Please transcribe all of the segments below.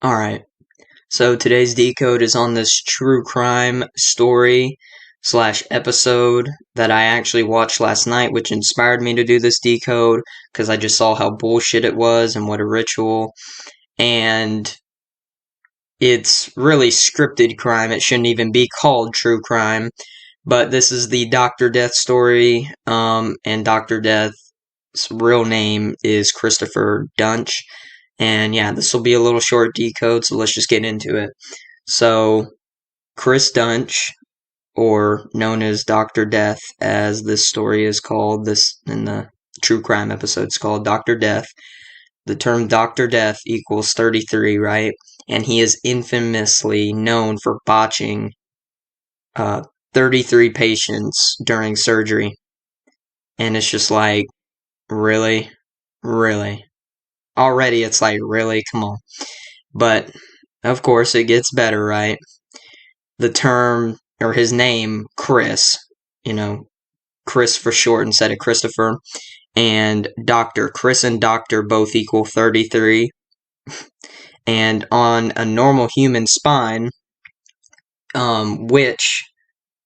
Alright, so today's decode is on this true crime story slash episode that I actually watched last night, which inspired me to do this decode because I just saw how bullshit it was and what a ritual. And it's really scripted crime. It shouldn't even be called true crime. But this is the Dr. Death story, and Dr. Death's real name is Christopher Duntsch. And yeah, this will be a little short decode, so let's just get into it. So, Chris Duntsch, or known as Dr. Death, as this story is called, this in the true crime episode, it's called Dr. Death. The term Dr. Death equals 33, right? And he is infamously known for botching 33 patients during surgery. And it's just like, really? Really? Already it's like, really? Come on. But, of course, it gets better, right? The term, or his name, Chris, Chris for short instead of Christopher, and Doctor, Chris and Doctor both equal 33. And on a normal human spine, which,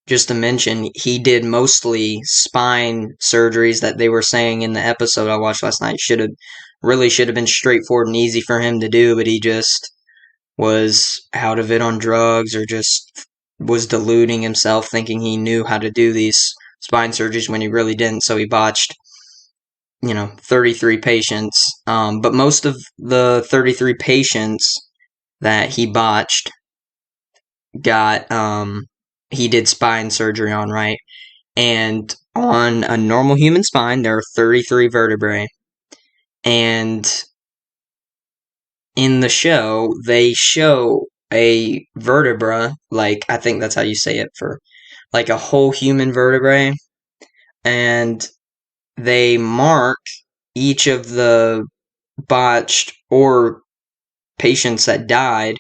just to mention, he did mostly spine surgeries that they were saying in the episode I watched last night should have been straightforward and easy for him to do, but he just was out of it on drugs or just was deluding himself thinking he knew how to do these spine surgeries when he really didn't, so he botched 33 patients. But most of the 33 patients that he botched he did spine surgery on, right? And on a normal human spine, there are 33 vertebrae. And in the show, they show a vertebra, like, I think that's how you say it, for like a whole human vertebrae. And they mark each of the botched or patients that died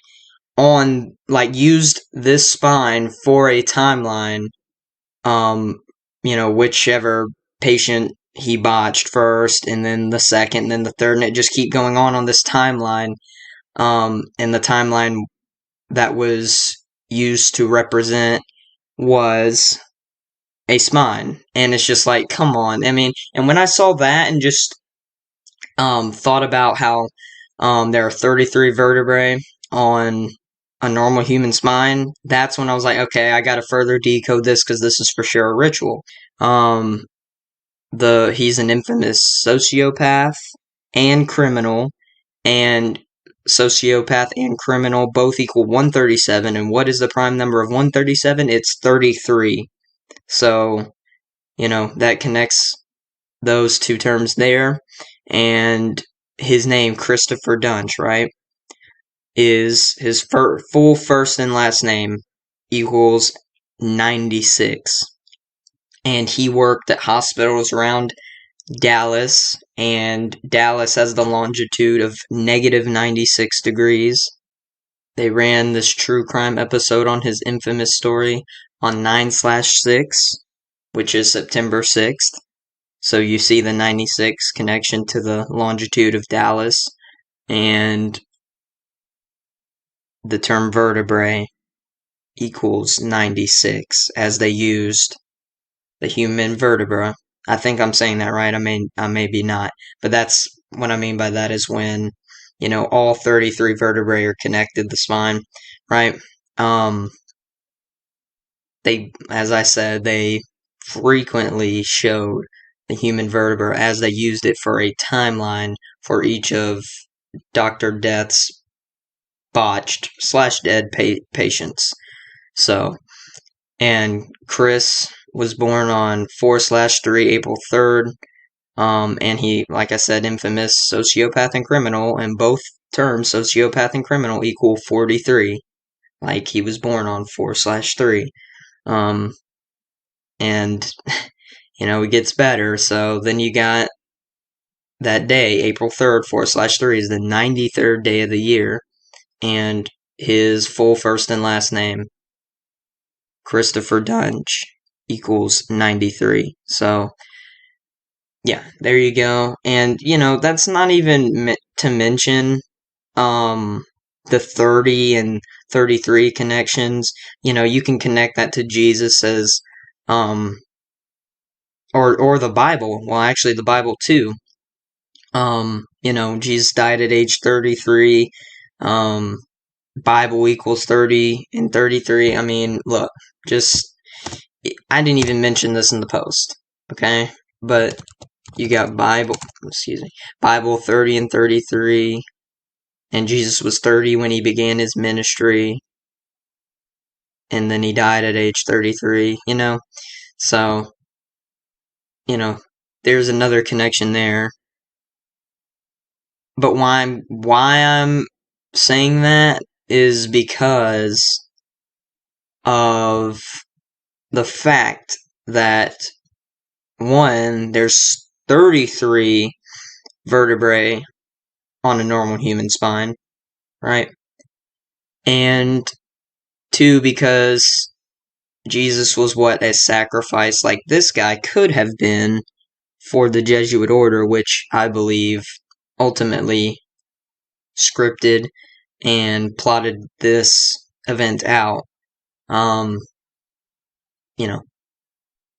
on, like, used this spine for a timeline, whichever patient he botched first, and then the second, and then the third, and it just keep going on this timeline. And the timeline that was used to represent was a spine. And it's just like, come on. I mean, and when I saw that and just thought about how there are 33 vertebrae on a normal human spine, that's when I was like, okay, I gotta further decode this because this is for sure a ritual. He's an infamous sociopath and criminal, and sociopath and criminal both equal 137, and what is the prime number of 137? It's 33. So, that connects those two terms there, and his name, Christopher Duntsch, right, is his full first and last name equals 96. And he worked at hospitals around Dallas, and Dallas has the longitude of negative 96 degrees. They ran this true crime episode on his infamous story on 9/6, which is September 6th. So you see the 96 connection to the longitude of Dallas, and the term vertebrae equals 96, as they used the human vertebra. I think I'm saying that right. I may be not, but that's what I mean by that is when, all 33 vertebrae are connected, the spine, right? As I said, they frequently showed the human vertebra as they used it for a timeline for each of Dr. Death's botched / dead patients. So, and Chris was born on 4/3, April 3rd. And he, like I said, infamous sociopath and criminal, and both terms, sociopath and criminal, equal 43. Like, he was born on 4/3. And, it gets better. So then you got that day, April 3rd, 4/3 is the 93rd day of the year. And his full first and last name, Christopher Duntsch, equals 93. So, yeah, there you go. And, that's not even to mention, the 30 and 33 connections, you can connect that to Jesus as, or the Bible. Well, actually, the Bible too. Jesus died at age 33. Bible equals 30 and 33. I mean, look, I didn't even mention this in the post, okay? But you got Bible 30 and 33, and Jesus was 30 when he began his ministry, and then he died at age 33, So, there's another connection there. But why I'm saying that is because of the fact that, one, there's 33 vertebrae on a normal human spine, right? And two, because Jesus was what a sacrifice like this guy could have been for the Jesuit order, which I believe ultimately scripted and plotted this event out.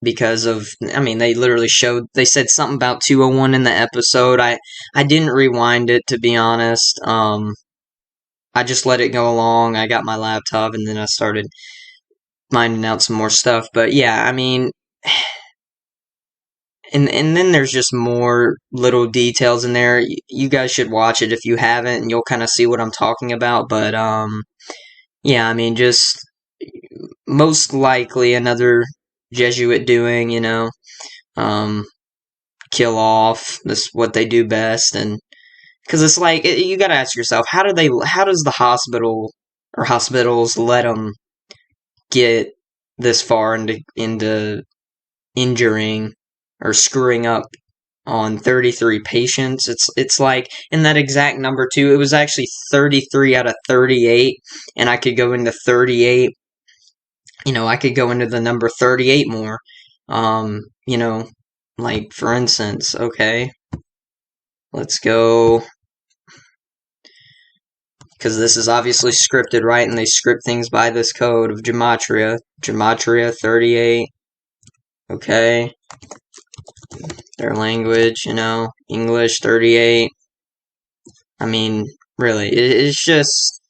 Because of, they literally they said something about 201 in the episode. I didn't rewind it, to be honest. I just let it go along. I got my laptop and then I started finding out some more stuff. But yeah, and then there's just more little details in there. You guys should watch it if you haven't, and you'll kind of see what I'm talking about. But yeah, just most likely another Jesuit doing, kill off. This what they do best, and because it's like you got to ask yourself, how does the hospital or hospitals let them get this far into injuring or screwing up on 33 patients? It's like, in that exact number too, it was actually 33 out of 38, and I could go into 38. I could go into the number 38 more. Like, for instance, okay, let's go, because this is obviously scripted, right? And they script things by this code of Gematria. Gematria 38. Okay. Their language, English 38. Really, it's just,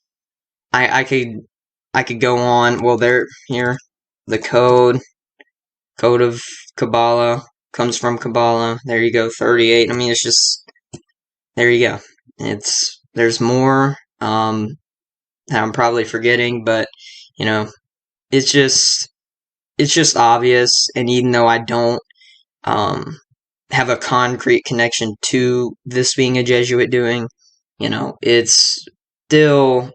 I could go on. Well, here, the code of Kabbalah comes from Kabbalah. There you go, 38. It's just, there you go. There's more that I'm probably forgetting, but it's just obvious. And even though I don't have a concrete connection to this being a Jesuit doing, it's still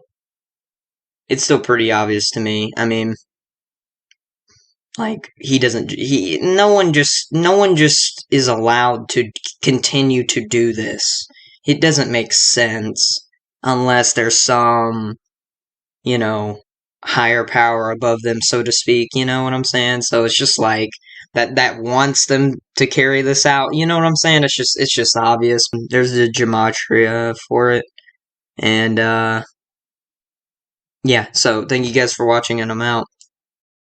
pretty obvious to me. Like, no one just is allowed to continue to do this. It doesn't make sense unless there's some, higher power above them, so to speak, you know what I'm saying? So it's just like that wants them to carry this out, you know what I'm saying? It's just obvious. There's the gematria for it. And yeah, so thank you guys for watching, and I'm out.